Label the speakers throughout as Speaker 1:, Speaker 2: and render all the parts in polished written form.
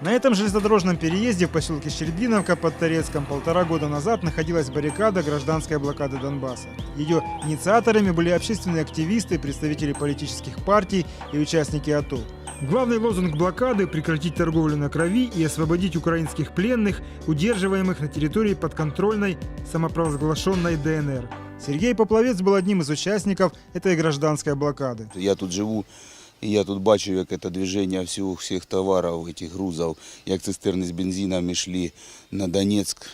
Speaker 1: На этом железнодорожном переезде в поселке Щербиновка под Торецком 1,5 года назад находилась баррикада гражданской блокады Донбасса. Ее инициаторами были общественные активисты, представители политических партий и участники АТО. Главный лозунг блокады – прекратить торговлю на крови и освободить украинских пленных, удерживаемых на территории подконтрольной самопровозглашенной ДНР. Сергей Поплавец был одним из участников этой гражданской блокады.
Speaker 2: Я тут живу, і я тут бачив, як це движення всіх товарів, цих грузів, як цистерни з бензином йшли на Донецьк,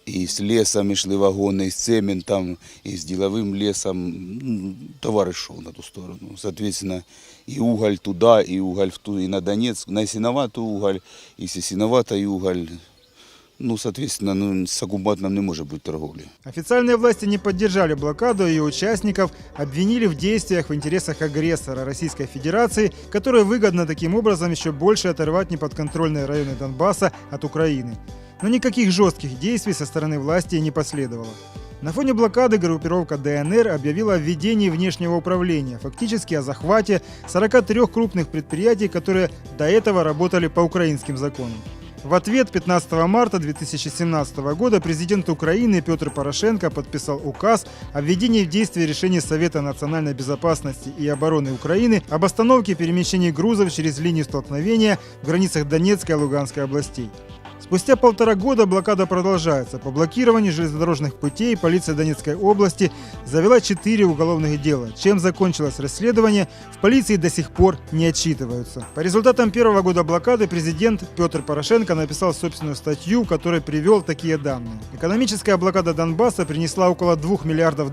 Speaker 2: і з лісом йшли вагони, і з цементом, і з діловим лісом. Товар йшов на ту сторону. Соответственно, і уголь туди, і уголь і на Донецьк, на сіноватий уголь, і сіноватий уголь. Соответственно, с оккупантом не может быть торговли.
Speaker 1: Официальные власти не поддержали блокаду, ее участников обвинили в действиях в интересах агрессора Российской Федерации, которой выгодно таким образом еще больше оторвать неподконтрольные районы Донбасса от Украины. Но никаких жестких действий со стороны власти не последовало. На фоне блокады группировка ДНР объявила о введении внешнего управления, фактически о захвате 43 крупных предприятий, которые до этого работали по украинским законам. В ответ 15 марта 2017 года президент Украины Петр Порошенко подписал указ о введении в действие решений Совета национальной безопасности и обороны Украины об остановке перемещений грузов через линию столкновения в границах Донецкой и Луганской областей. Спустя 1,5 года блокада продолжается. По блокированию железнодорожных путей полиция Донецкой области завела 4 уголовных дела. Чем закончилось расследование, в полиции до сих пор не отчитываются. По результатам первого года блокады президент Петр Порошенко написал собственную статью, в которой привел такие данные. Экономическая блокада Донбасса принесла около $2 миллиардов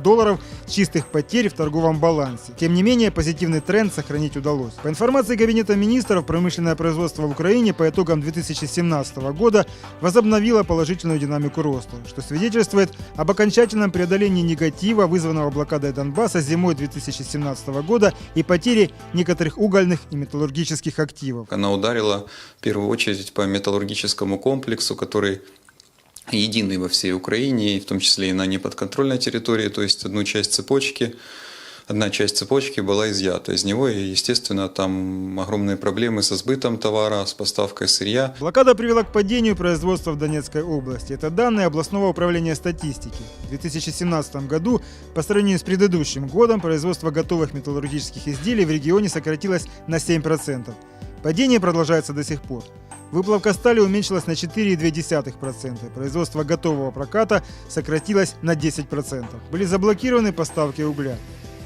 Speaker 1: чистых потерь в торговом балансе. Тем не менее, позитивный тренд сохранить удалось. По информации Кабинета министров, промышленное производство в Украине по итогам 2017 года возобновила положительную динамику роста, что свидетельствует об окончательном преодолении негатива, вызванного блокадой Донбасса зимой 2017 года и потере некоторых угольных и металлургических активов.
Speaker 3: Она ударила в первую очередь по металлургическому комплексу, который единый во всей Украине, в том числе и на неподконтрольной территории, то есть одна часть цепочки была изъята из него, и, естественно, там огромные проблемы со сбытом товара, с поставкой сырья.
Speaker 1: Блокада привела к падению производства в Донецкой области. Это данные областного управления статистики. В 2017 году, по сравнению с предыдущим годом, производство готовых металлургических изделий в регионе сократилось на 7%. Падение продолжается до сих пор. Выплавка стали уменьшилась на 4,2%. Производство готового проката сократилось на 10%. Были заблокированы поставки угля.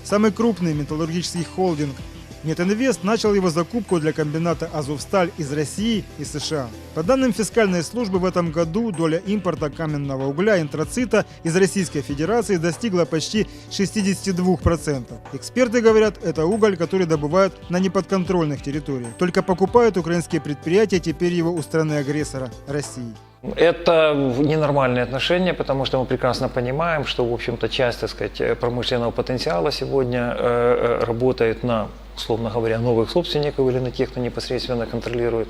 Speaker 1: Самый крупный металлургический холдинг Метинвест начал его закупку для комбината «Азовсталь» из России и США. По данным фискальной службы, в этом году доля импорта каменного угля антрацита из Российской Федерации достигла почти 62%. Эксперты говорят, это уголь, который добывают на неподконтрольных территориях. Только покупают украинские предприятия теперь его у страны-агрессора России.
Speaker 4: Это ненормальные отношения, потому что мы прекрасно понимаем, что, в общем-то, часть, так сказать, промышленного потенциала сегодня работает на, условно говоря, новых собственников или на тех, кто непосредственно контролирует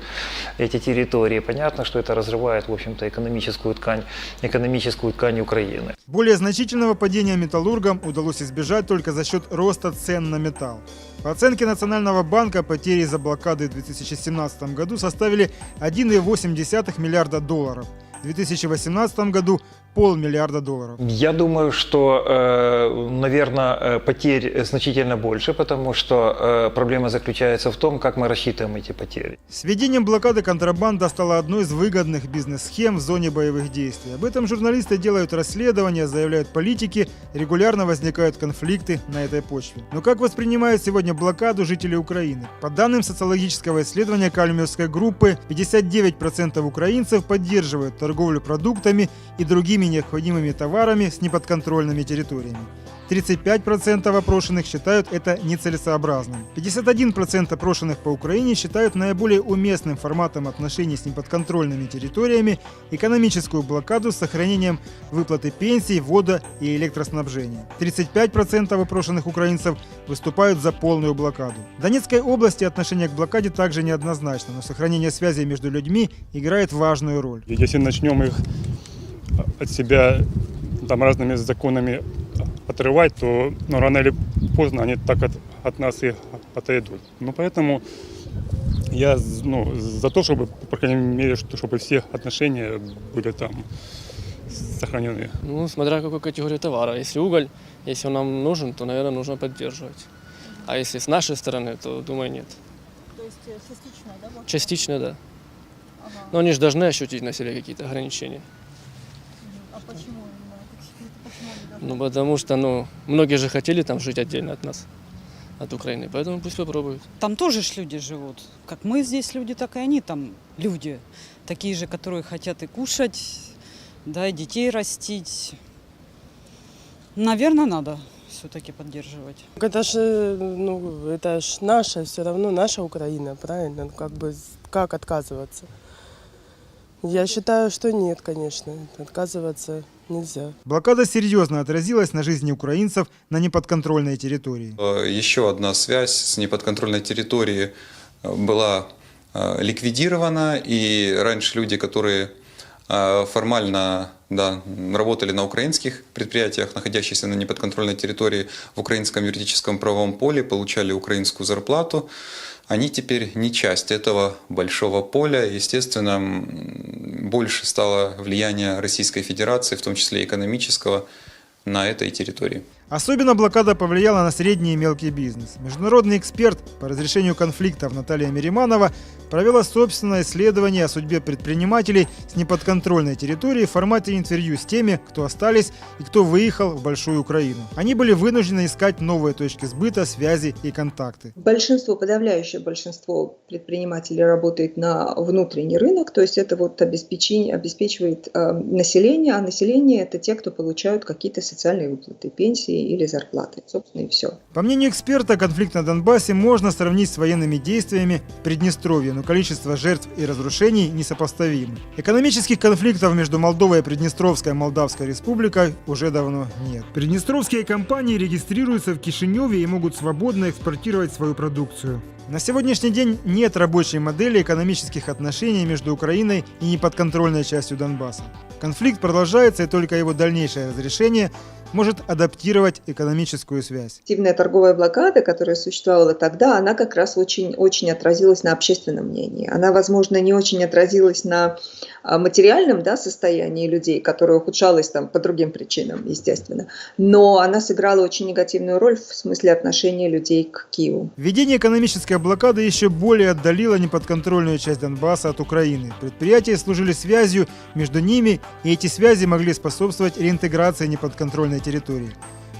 Speaker 4: эти территории. Понятно, что это разрывает, в общем-то, экономическую ткань Украины.
Speaker 1: Более значительного падения металлургам удалось избежать только за счет роста цен на металл. По оценке Национального банка, потери из-за блокады в 2017 году составили $1,8 миллиарда. В 2018 году $500 миллиарда.
Speaker 4: Я думаю, что, наверное, потерь значительно больше, потому что проблема заключается в том, как мы рассчитываем эти потери.
Speaker 1: С введением блокады контрабанда стала одной из выгодных бизнес-схем в зоне боевых действий. Об этом журналисты делают расследования, заявляют политики, регулярно возникают конфликты на этой почве. Но как воспринимают сегодня блокаду жители Украины? По данным социологического исследования Кальмиевской группы, 59% украинцев поддерживают торговлю продуктами и другими необходимыми товарами с неподконтрольными территориями. 35% опрошенных считают это нецелесообразным. 51% опрошенных по Украине считают наиболее уместным форматом отношений с неподконтрольными территориями экономическую блокаду с сохранением выплаты пенсий, вода и электроснабжения. 35% опрошенных украинцев выступают за полную блокаду. В Донецкой области отношение к блокаде также неоднозначно, но сохранение связей между людьми играет важную роль.
Speaker 5: Если начнем их от себя разными законами отрывать, то рано или поздно они так от нас и отойдут. Поэтому Я за то, чтобы, по крайней мере, чтобы все отношения были там сохранены.
Speaker 6: Ну, смотря какую категорию товара. Если уголь, если он нам нужен, то, наверное, нужно поддерживать. А если с нашей стороны, то, думаю, нет.
Speaker 7: То есть частично, да? Вот?
Speaker 6: Частично, да.
Speaker 7: Ага.
Speaker 6: Но они же должны ощутить на себе какие-то ограничения.
Speaker 7: А почему именно? Почему они должны?
Speaker 6: Ну, потому что, многие же хотели там жить отдельно от нас, от Украины. Поэтому пусть попробуют.
Speaker 8: Там тоже ж люди живут. Как мы здесь люди, так и они там люди. Такие же, которые хотят и кушать, да, и детей растить. Наверное, надо все-таки поддерживать.
Speaker 9: Это ж наша, все равно наша Украина, правильно? Как отказываться? Я считаю, что нет, конечно, отказываться нельзя.
Speaker 1: Блокада серьезно отразилась на жизни украинцев на неподконтрольной территории.
Speaker 3: Еще одна связь с неподконтрольной территорией была ликвидирована, и раньше люди, которые формально работали на украинских предприятиях, находящихся на неподконтрольной территории в украинском юридическом правовом поле, получали украинскую зарплату. Они теперь не часть этого большого поля. Естественно, больше стало влияние Российской Федерации, в том числе экономического, на этой территории.
Speaker 1: Особенно блокада повлияла на средний и мелкий бизнес. Международный эксперт по разрешению конфликтов Наталья Мериманова провела собственное исследование о судьбе предпринимателей с неподконтрольной территории в формате интервью с теми, кто остались и кто выехал в Большую Украину. Они были вынуждены искать новые точки сбыта, связи и контакты.
Speaker 10: Подавляющее большинство предпринимателей работает на внутренний рынок, то есть это обеспечивает население, а население это те, кто получают какие-то социальные выплаты, пенсии или зарплаты. Собственно, и все.
Speaker 1: По мнению эксперта, конфликт на Донбассе можно сравнить с военными действиями в Приднестровье, но количество жертв и разрушений несопоставимы. Экономических конфликтов между Молдовой и Приднестровской Молдавской Республикой уже давно нет. Приднестровские компании регистрируются в Кишиневе и могут свободно экспортировать свою продукцию. На сегодняшний день нет рабочей модели экономических отношений между Украиной и неподконтрольной частью Донбасса. Конфликт продолжается, и только его дальнейшее разрешение может адаптировать экономическую связь.
Speaker 10: Активная торговая блокада, которая существовала тогда, она как раз очень отразилась на общественном мнении. Она, возможно, не очень отразилась на материальном состоянии людей, которое ухудшалось по другим причинам, естественно. Но она сыграла очень негативную роль в смысле отношения людей к Киеву.
Speaker 1: Введение экономической блокады еще более отдалило неподконтрольную часть Донбасса от Украины. Предприятия служили связью между ними, и эти связи могли способствовать реинтеграции неподконтрольной территории.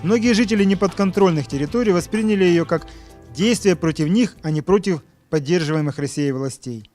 Speaker 1: Многие жители неподконтрольных территорий восприняли ее как действие против них, а не против поддерживаемых Россией властей.